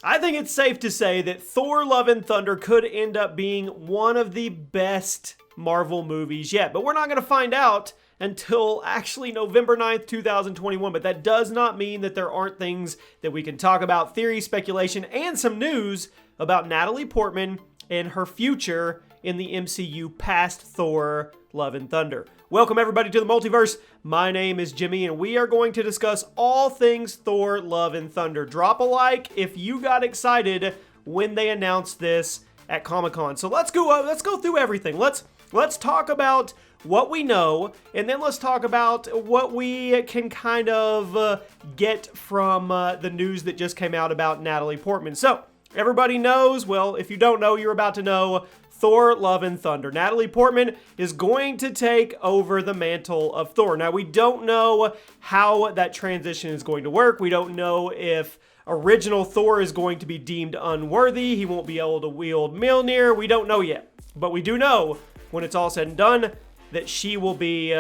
I think it's safe to say that Thor Love and Thunder could end up being one of the best Marvel movies yet, but we're not going to find out until actually November 9th, 2021, but that does not mean that there aren't things that we can talk about, theory, speculation, and some news about Natalie Portman and her future in the MCU past Thor Love and Thunder. Welcome everybody to the Multiverse. My name is Jimmy and we are going to discuss all things Thor Love and Thunder. Drop a like if you got excited when they announced this at Comic-Con. So let's go through everything. Let's talk about what we know, and then let's talk about what we can kind of get from the news that just came out about Natalie Portman. So everybody knows, well, if you don't know, you're about to know, Thor Love and Thunder. Natalie Portman is going to take over the mantle of Thor. Now, we don't know how that transition is going to work. We don't know if original Thor is going to be deemed unworthy. He won't be able to wield Mjolnir. We don't know yet. But we do know, when it's all said and done, that she will be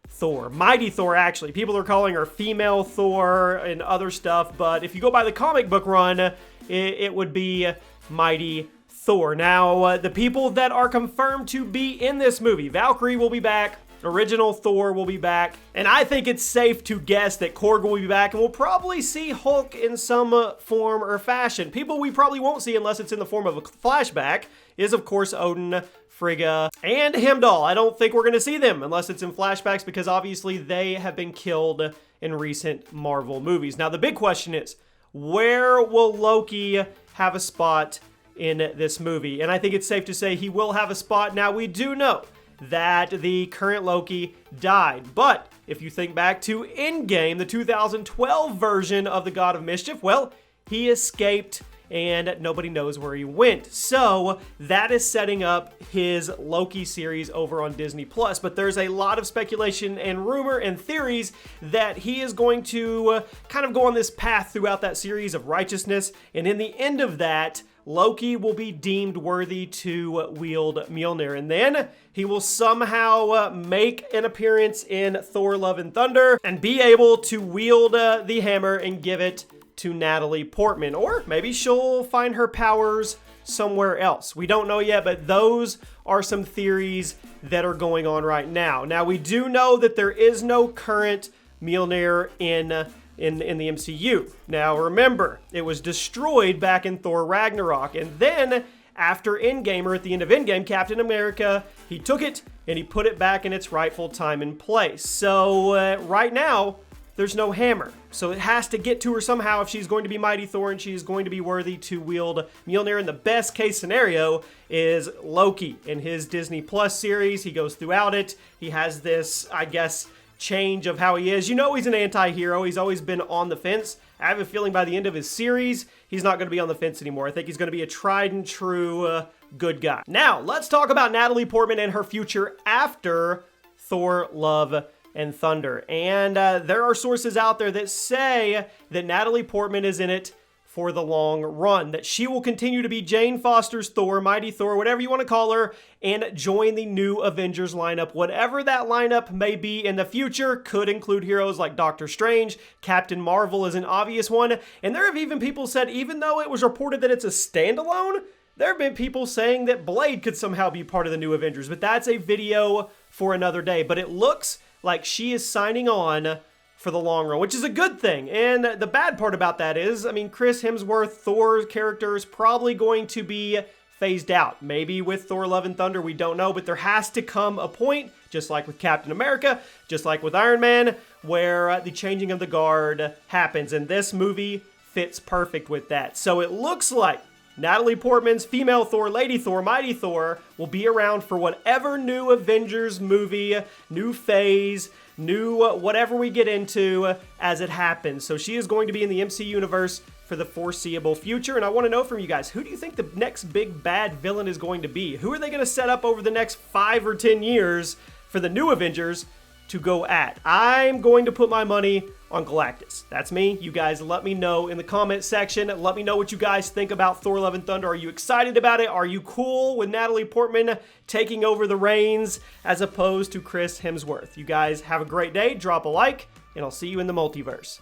Thor. Mighty Thor, actually. People are calling her female Thor and other stuff, but if you go by the comic book run, it would be Mighty Thor. Now, the people that are confirmed to be in this movie, Valkyrie will be back, original Thor will be back, and I think it's safe to guess that Korg will be back, and we'll probably see Hulk in some form or fashion. People we probably won't see unless it's in the form of a flashback is, of course, Odin, Frigga, and Heimdall. I don't think we're going to see them unless it's in flashbacks because obviously they have been killed in recent Marvel movies. Now, the big question is, where will Loki have a spot in this movie? And I think it's safe to say he will have a spot. Now, we do know that the current Loki died, but if you think back to Endgame, the 2012 version of the God of Mischief, well, he escaped and nobody knows where he went. So that is setting up his Loki series over on Disney+. But there's a lot of speculation and rumor and theories that he is going to kind of go on this path throughout that series of righteousness. And in the end of that, Loki will be deemed worthy to wield Mjolnir. And then he will somehow make an appearance in Thor Love and Thunder and be able to wield the hammer and give it to Natalie Portman, or maybe she'll find her powers somewhere else. We don't know yet, but those are some theories that are going on right now. Now, we do know that there is no current Mjolnir in the MCU. Now, remember, it was destroyed back in Thor Ragnarok, and then after Endgame, or at the end of Endgame, Captain America, he took it and he put it back in its rightful time and place. So right now, there's no hammer. So it has to get to her somehow if she's going to be Mighty Thor and she's going to be worthy to wield Mjolnir. And the best case scenario is Loki in his Disney Plus series. He goes throughout it. He has this, I guess, change of how he is. You know he's an anti-hero. He's always been on the fence. I have a feeling by the end of his series, he's not going to be on the fence anymore. I think he's going to be a tried and true good guy. Now, let's talk about Natalie Portman and her future after Thor Love and Thunder. And there are sources out there that say that Natalie Portman is in it for the long run, that she will continue to be Jane Foster's Thor, Mighty Thor, whatever you want to call her, and join the new Avengers lineup. Whatever that lineup may be in the future, could include heroes like Doctor Strange, Captain Marvel is an obvious one, and there have even people said, even though it was reported that it's a standalone, there have been people saying that Blade could somehow be part of the new Avengers, but that's a video for another day. But it looks like she is signing on for the long run, which is a good thing. And the bad part about that is, I mean, Chris Hemsworth, Thor's character, is probably going to be phased out. Maybe with Thor Love and Thunder, we don't know, but there has to come a point, just like with Captain America, just like with Iron Man, where the changing of the guard happens. And this movie fits perfect with that. So it looks like Natalie Portman's female Thor, Lady Thor, Mighty Thor will be around for whatever new Avengers movie, new phase, new whatever we get into as it happens. So she is going to be in the MC universe for the foreseeable future. And I want to know from you guys, who do you think the next big bad villain is going to be? Who are they going to set up over the next 5 or 10 years for the new Avengers to go at? I'm going to put my money on Galactus. That's me. You guys let me know in the comment section. Let me know what you guys think about Thor Love and Thunder. Are you excited about it? Are you cool with Natalie Portman taking over the reins as opposed to Chris Hemsworth? You guys have a great day. Drop a like, and I'll see you in the multiverse.